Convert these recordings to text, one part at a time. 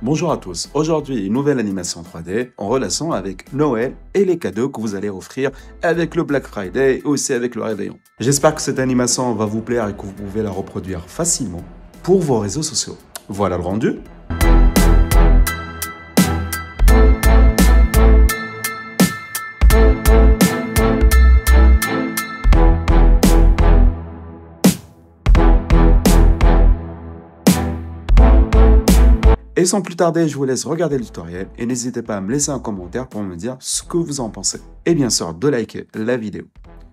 Bonjour à tous, aujourd'hui une nouvelle animation 3D en relation avec Noël et les cadeaux que vous allez offrir avec le Black Friday et aussi avec le réveillon. J'espère que cette animation va vous plaire et que vous pouvez la reproduire facilement pour vos réseaux sociaux. Voilà le rendu. Et sans plus tarder, je vous laisse regarder le tutoriel et n'hésitez pas à me laisser un commentaire pour me dire ce que vous en pensez. Et bien sûr, de liker la vidéo.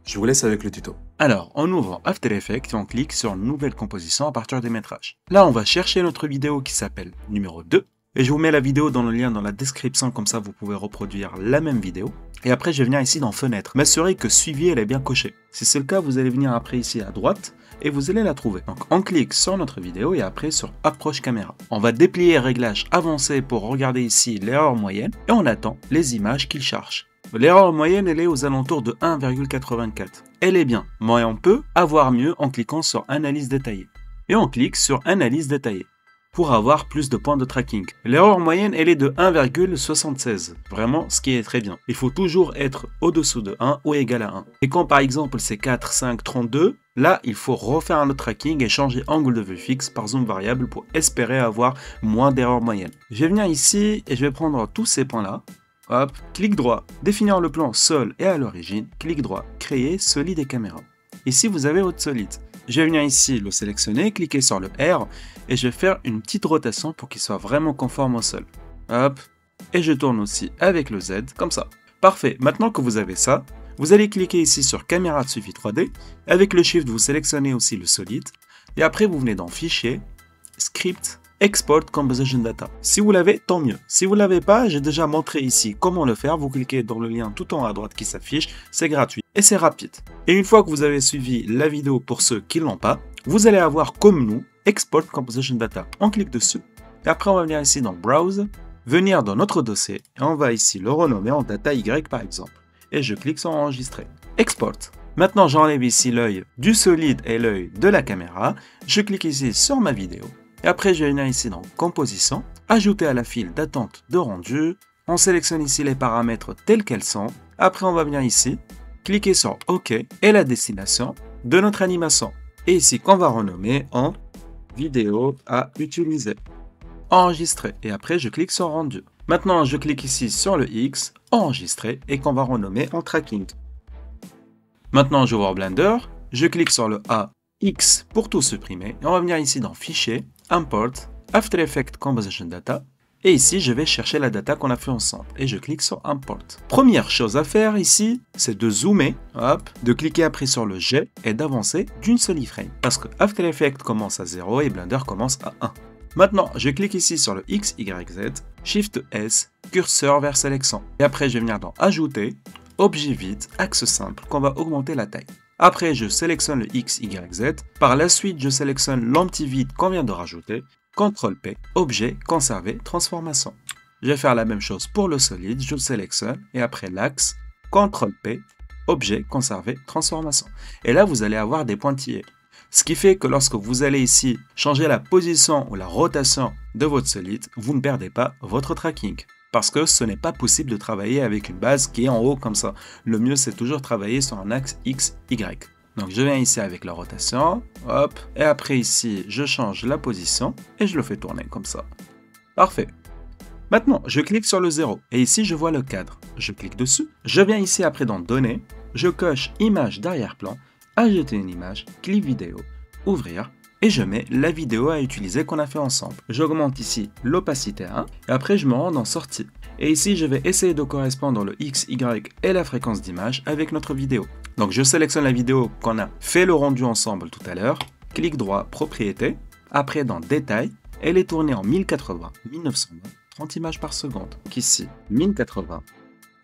Je vous laisse avec le tuto. Alors, on ouvre After Effects et on clique sur Nouvelle composition à partir des métrages. Là, on va chercher notre vidéo qui s'appelle numéro 2. Et je vous mets la vidéo dans le lien dans la description, comme ça vous pouvez reproduire la même vidéo. Et après, je vais venir ici dans Fenêtre, m'assurer que Suivi, elle est bien cochée. Si c'est le cas, vous allez venir après ici à droite et vous allez la trouver. Donc, on clique sur notre vidéo et après sur Approche caméra. On va déplier Réglages avancés pour regarder ici l'erreur moyenne et on attend les images qu'il cherche. L'erreur moyenne, elle est aux alentours de 1,84. Elle est bien, mais on peut avoir mieux en cliquant sur Analyse détaillée. Et on clique sur Analyse détaillée pour avoir plus de points de tracking. L'erreur moyenne, elle est de 1,76. Vraiment, ce qui est très bien. Il faut toujours être au-dessous de 1 ou égal à 1. Et quand par exemple c'est 4, 5, 32, là, il faut refaire un autre tracking et changer angle de vue fixe par zoom variable pour espérer avoir moins d'erreur moyenne. Je vais venir ici et je vais prendre tous ces points-là. Hop, clic droit, définir le plan sol et à l'origine, clic droit, créer solide et caméra. Ici, vous avez votre solide. Je vais venir ici, le sélectionner, cliquer sur le R et je vais faire une petite rotation pour qu'il soit vraiment conforme au sol. Hop, et je tourne aussi avec le Z, comme ça. Parfait, maintenant que vous avez ça, vous allez cliquer ici sur Caméra de suivi 3D. Avec le Shift, vous sélectionnez aussi le solide. Et après, vous venez dans Fichier, Script, Export Composition Data. Si vous l'avez, tant mieux. Si vous ne l'avez pas, j'ai déjà montré ici comment le faire. Vous cliquez dans le lien tout en haut à droite qui s'affiche. C'est gratuit et c'est rapide. Et une fois que vous avez suivi la vidéo pour ceux qui ne l'ont pas, vous allez avoir comme nous, Export Composition Data. On clique dessus. Et après, on va venir ici dans Browse, venir dans notre dossier. Et on va ici le renommer en Data Y par exemple. Et je clique sur Enregistrer. Export. Maintenant, j'enlève ici l'œil du solide et l'œil de la caméra. Je clique ici sur ma vidéo. Et après, je vais venir ici dans Composition, ajouter à la file d'attente de rendu. On sélectionne ici les paramètres tels qu'elles sont. Après, on va venir ici, cliquer sur OK et la destination de notre animation. Et ici, qu'on va renommer en vidéo à utiliser. Enregistrer. Et après, je clique sur rendu. Maintenant, je clique ici sur le X, enregistrer, et qu'on va renommer en tracking. Maintenant, j'ouvre Blender, je clique sur le A, X pour tout supprimer. Et on va venir ici dans Fichier, Import, After Effects Composition Data. Et ici, je vais chercher la data qu'on a fait ensemble. Et je clique sur Import. Première chose à faire ici, c'est de zoomer, hop, de cliquer après sur le G et d'avancer d'une seule iframe. Parce que After Effects commence à 0 et Blender commence à 1. Maintenant, je clique ici sur le X, Y, Z, Shift S, curseur vers sélection. Et après, je vais venir dans Ajouter, Objet vide, axe simple, qu'on va augmenter la taille. Après, je sélectionne le X, Y, Z. Par la suite, je sélectionne l'empty vide qu'on vient de rajouter. CTRL P, Objet, Conserver, Transformation. Je vais faire la même chose pour le solide. Je le sélectionne et après l'axe, CTRL P, Objet, Conserver, Transformation. Et là, vous allez avoir des pointillés. Ce qui fait que lorsque vous allez ici changer la position ou la rotation de votre solide, vous ne perdez pas votre tracking. Parce que ce n'est pas possible de travailler avec une base qui est en haut comme ça. Le mieux, c'est toujours travailler sur un axe X, Y. Donc, je viens ici avec la rotation, hop, et après ici, je change la position et je le fais tourner comme ça. Parfait. Maintenant, je clique sur le 0 et ici, je vois le cadre. Je clique dessus. Je viens ici après dans Données, je coche Image d'arrière-plan, ajouter une image, clip vidéo, ouvrir. Et je mets la vidéo à utiliser qu'on a fait ensemble. J'augmente ici l'opacité à 1 et après je me rends dans sortie. Et ici je vais essayer de correspondre le X, Y et la fréquence d'image avec notre vidéo. Donc je sélectionne la vidéo qu'on a fait le rendu ensemble tout à l'heure. Clic droit, propriété. Après dans détail, elle est tournée en 1080, 1920, 30 images par seconde. Donc ici 1080,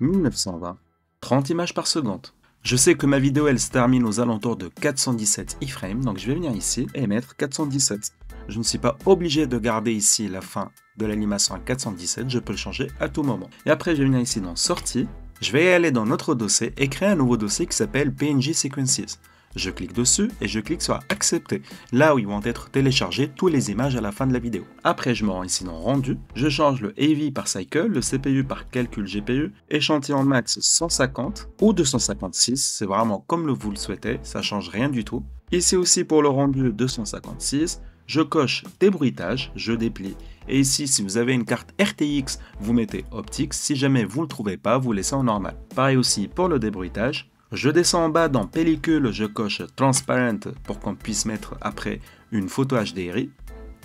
1920, 30 images par seconde. Je sais que ma vidéo elle se termine aux alentours de 417 iframes, donc je vais venir ici et mettre 417. Je ne suis pas obligé de garder ici la fin de l'animation à 417, je peux le changer à tout moment. Et après je vais venir ici dans Sortie, je vais aller dans notre dossier et créer un nouveau dossier qui s'appelle PNG Sequences. Je clique dessus et je clique sur accepter, là où ils vont être téléchargées toutes les images à la fin de la vidéo. Après, je me rends ici dans rendu, je change le AV par cycle, le CPU par calcul GPU, échantillon max 150 ou 256, c'est vraiment comme vous le souhaitez, ça change rien du tout. Ici aussi pour le rendu 256, je coche débruitage, je déplie. Et ici, si vous avez une carte RTX, vous mettez optique. Si jamais vous ne le trouvez pas, vous laissez en normal. Pareil aussi pour le débruitage. Je descends en bas dans pellicule, je coche transparent pour qu'on puisse mettre après une photo HDRI.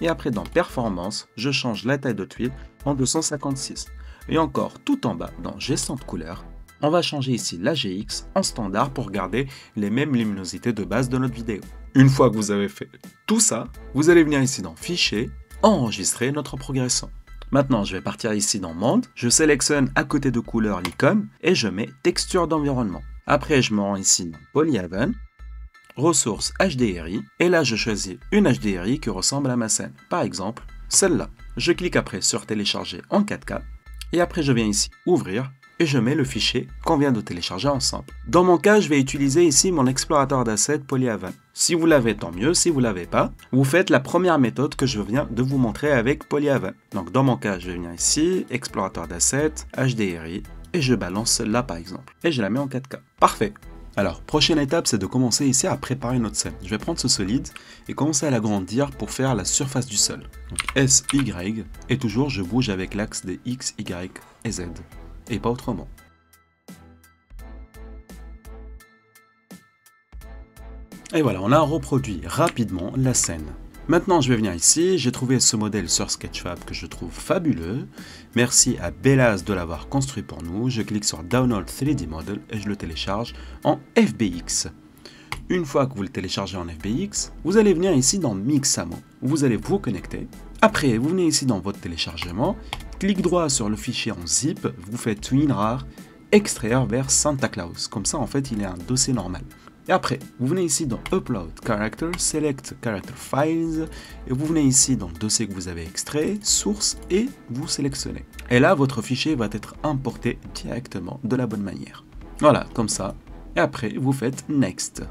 Et après dans performance, je change la taille de tuile en 256. Et encore tout en bas dans gestion de couleur, on va changer ici la GX en standard pour garder les mêmes luminosités de base de notre vidéo. Une fois que vous avez fait tout ça, vous allez venir ici dans Fichier, enregistrer notre progression. Maintenant, je vais partir ici dans Monde, je sélectionne à côté de couleur l'icône et je mets Texture d'environnement. Après, je me rends ici dans Polyhaven, Ressources HDRI, et là, je choisis une HDRI qui ressemble à ma scène. Par exemple, celle-là. Je clique après sur Télécharger en 4K, et après, je viens ici Ouvrir, et je mets le fichier qu'on vient de télécharger ensemble. Dans mon cas, je vais utiliser ici mon explorateur d'assets Polyhaven. Si vous l'avez, tant mieux. Si vous ne l'avez pas, vous faites la première méthode que je viens de vous montrer avec Polyhaven. Donc dans mon cas, je vais venir ici, explorateur d'assets, HDRI, et je balance celle-là par exemple. Et je la mets en 4K. Parfait. Alors, prochaine étape, c'est de commencer ici à préparer notre scène. Je vais prendre ce solide et commencer à l'agrandir pour faire la surface du sol. Donc S, Y, et toujours je bouge avec l'axe des X, Y et Z. Et pas autrement. Et voilà, on a reproduit rapidement la scène. Maintenant, je vais venir ici, j'ai trouvé ce modèle sur Sketchfab que je trouve fabuleux. Merci à Belaz de l'avoir construit pour nous. Je clique sur Download 3D Model et je le télécharge en FBX. Une fois que vous le téléchargez en FBX, vous allez venir ici dans Mixamo. Vous allez vous connecter. Après, vous venez ici dans votre téléchargement. Clic droit sur le fichier en zip, vous faites WinRAR, extraire vers Santa Claus. Comme ça, en fait, il est un dossier normal. Et après, vous venez ici dans Upload Character, Select Character Files, et vous venez ici dans le dossier que vous avez extrait, Source, et vous sélectionnez. Et là, votre fichier va être importé directement de la bonne manière. Voilà, comme ça. Et après, vous faites Next.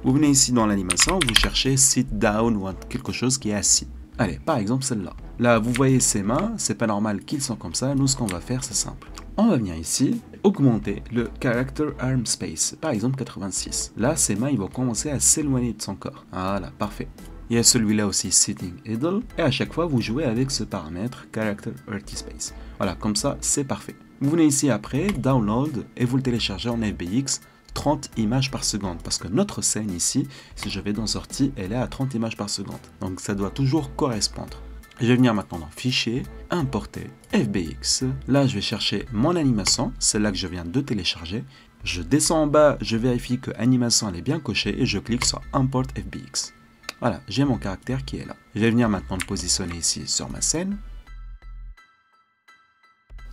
Vous venez ici dans l'animation, vous cherchez Sit Down ou quelque chose qui est assis. Allez, par exemple celle-là. Là, vous voyez ses mains, c'est pas normal qu'ils sont comme ça. Nous, ce qu'on va faire, c'est simple. On va venir ici, augmenter le Character Arm Space, par exemple 86. Là, ses mains, ils vont commencer à s'éloigner de son corps. Voilà, parfait. Il y a celui-là aussi, Sitting Idle. Et à chaque fois, vous jouez avec ce paramètre Character Arty Space. Voilà, comme ça, c'est parfait. Vous venez ici après, Download, et vous le téléchargez en FBX. 30 images par seconde, parce que notre scène ici, si je vais dans sortie, elle est à 30 images par seconde. Donc ça doit toujours correspondre. Je vais venir maintenant dans Fichier, Importer, FBX. Là, je vais chercher mon animation, celle-là que je viens de télécharger. Je descends en bas, je vérifie que animation elle est bien cochée et je clique sur Import FBX. Voilà, j'ai mon caractère qui est là. Je vais venir maintenant le positionner ici sur ma scène.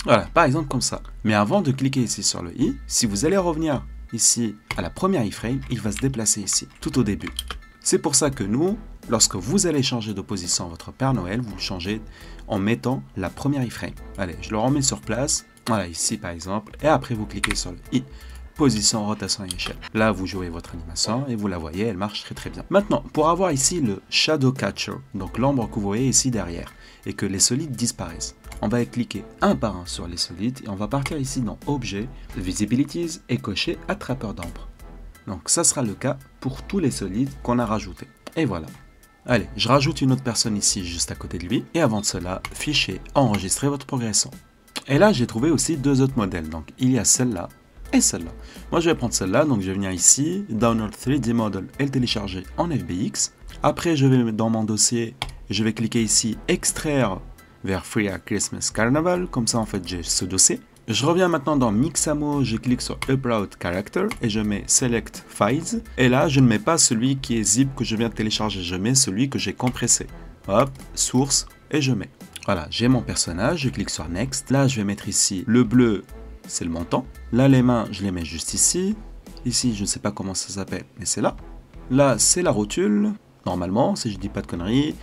Voilà, par exemple comme ça. Mais avant de cliquer ici sur le i, si vous allez revenir ici à la première iframe, il va se déplacer ici, tout au début. C'est pour ça que nous, lorsque vous allez changer de position votre Père Noël, vous le changez en mettant la première iframe. Allez, je le remets sur place, voilà ici par exemple, et après vous cliquez sur le i, position, rotation et échelle. Là, vous jouez votre animation et vous la voyez, elle marche très très bien. Maintenant, pour avoir ici le Shadow Catcher, donc l'ombre que vous voyez ici derrière, et que les solides disparaissent, on va cliquer un par un sur les solides et on va partir ici dans Objet, Visibilities et cocher Attrapeur d'ombre. Donc ça sera le cas pour tous les solides qu'on a rajoutés. Et voilà. Allez, je rajoute une autre personne ici juste à côté de lui. Et avant de cela, Fichier, enregistrer votre progression. Et là, j'ai trouvé aussi deux autres modèles. Donc il y a celle-là et celle-là. Moi, je vais prendre celle-là. Donc je vais venir ici, Download 3D Model et le télécharger en FBX. Après, je vais dans mon dossier, je vais cliquer ici, extraire vers Free à Christmas Carnival, comme ça en fait j'ai ce dossier. Je reviens maintenant dans Mixamo, je clique sur Upload Character et je mets Select Files. Et là, je ne mets pas celui qui est zip que je viens de télécharger, je mets celui que j'ai compressé. Hop, source, et je mets. Voilà, j'ai mon personnage, je clique sur Next. Là, je vais mettre ici le bleu, c'est le montant. Là, les mains, je les mets juste ici. Ici, je ne sais pas comment ça s'appelle, mais c'est là. Là, c'est la rotule, normalement, si je dis pas de conneries.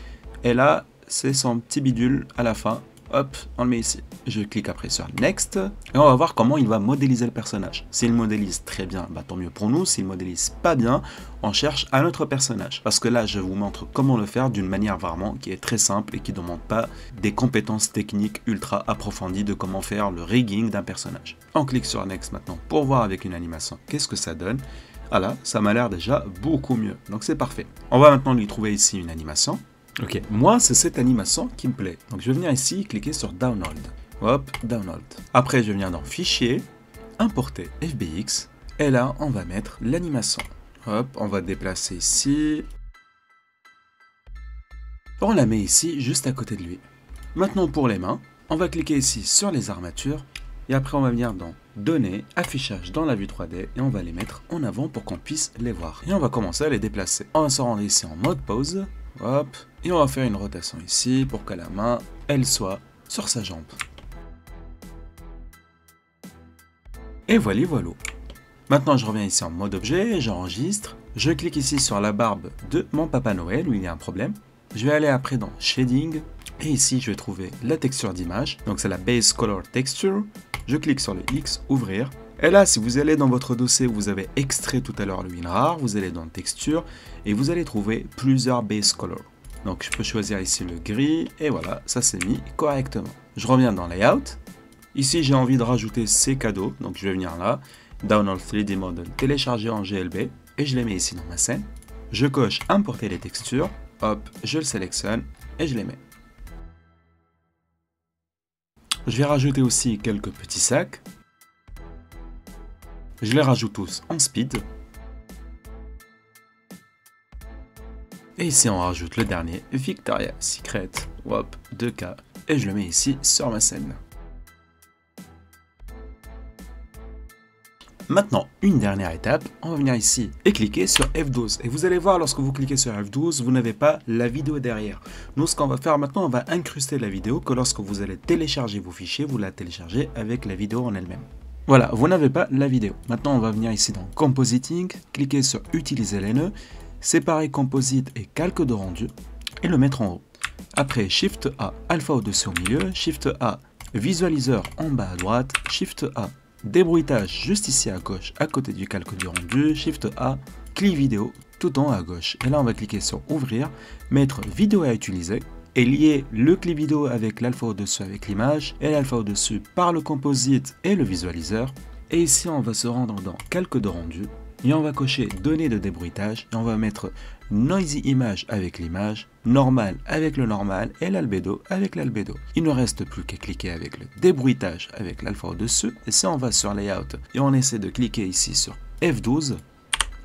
Et là, c'est son petit bidule à la fin Hop, on le met ici. Je clique après sur Next et on va voir comment il va modéliser le personnage. S'il modélise très bien, bah, tant mieux pour nous. S'il modélise pas bien, on cherche un autre personnage. Parce que là, je vous montre comment le faire d'une manière vraiment qui est très simple et qui ne demande pas des compétences techniques ultra approfondies de comment faire le rigging d'un personnage. On clique sur Next maintenant pour voir avec une animation qu'est-ce que ça donne. Ah là, ça m'a l'air déjà beaucoup mieux. Donc c'est parfait. On va maintenant lui trouver ici une animation. Ok, moi c'est cette animation qui me plaît. Donc je vais venir ici, cliquer sur Download. Hop, Download. Après je viens dans Fichier, Importer FBX. Et là on va mettre l'animation. Hop, on va déplacer ici. On la met ici, juste à côté de lui. Maintenant pour les mains, on va cliquer ici sur les armatures. Et après on va venir dans Données, Affichage dans la vue 3D. Et on va les mettre en avant pour qu'on puisse les voir. Et on va commencer à les déplacer. On va se rendre ici en mode pause. Hop, et on va faire une rotation ici pour que la main, elle soit sur sa jambe. Et voilà. Maintenant, je reviens ici en mode objet, j'enregistre. Je clique ici sur la barbe de mon Papa Noël où il y a un problème. Je vais aller après dans Shading. Et ici, je vais trouver la texture d'image. Donc, c'est la Base Color Texture. Je clique sur le X, ouvrir. Et là, si vous allez dans votre dossier où vous avez extrait tout à l'heure le WinRAR, vous allez dans Texture et vous allez trouver plusieurs Base Color. Donc je peux choisir ici le gris et voilà, ça s'est mis correctement. Je reviens dans Layout. Ici, j'ai envie de rajouter ces cadeaux. Donc je vais venir là, Download 3D Model, télécharger en GLB et je les mets ici dans ma scène. Je coche Importer les textures. Hop, je le sélectionne et je les mets. Je vais rajouter aussi quelques petits sacs. Je les rajoute tous en speed. Et ici, on rajoute le dernier, Victoria's Secret, hop, 2K. Et je le mets ici sur ma scène. Maintenant, une dernière étape, on va venir ici et cliquer sur F12. Et vous allez voir, lorsque vous cliquez sur F12, vous n'avez pas la vidéo derrière. Nous, ce qu'on va faire maintenant, on va incruster la vidéo que lorsque vous allez télécharger vos fichiers, vous la téléchargez avec la vidéo en elle-même. Voilà, vous n'avez pas la vidéo. Maintenant, on va venir ici dans Compositing, cliquer sur Utiliser les nœuds, séparer Composite et Calque de rendu et le mettre en haut. Après, Shift A, Alpha au-dessus au milieu, Shift A, Visualiseur en bas à droite, Shift A, Débruitage juste ici à gauche, à côté du calque du rendu, Shift A, Clic vidéo tout en haut à gauche. Et là, on va cliquer sur Ouvrir, mettre Vidéo à utiliser, et lier le clip vidéo avec l'alpha au-dessus avec l'image et l'alpha au-dessus par le composite et le visualiseur. Et ici, on va se rendre dans calque de rendu et on va cocher données de débruitage et on va mettre noisy image avec l'image, normal avec le normal et l'albédo avec l'albédo. Il ne reste plus qu'à cliquer avec le débruitage avec l'alpha au-dessus. Et si on va sur layout et on essaie de cliquer ici sur F12,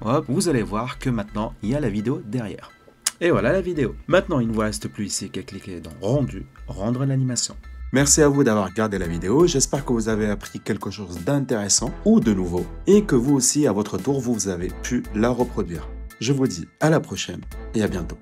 hop, vous allez voir que maintenant il y a la vidéo derrière. Et voilà la vidéo. Maintenant, il ne vous reste plus ici qu'à cliquer dans Rendu, rendre l'animation. Merci à vous d'avoir regardé la vidéo, j'espère que vous avez appris quelque chose d'intéressant ou de nouveau et que vous aussi à votre tour vous avez pu la reproduire. Je vous dis à la prochaine et à bientôt.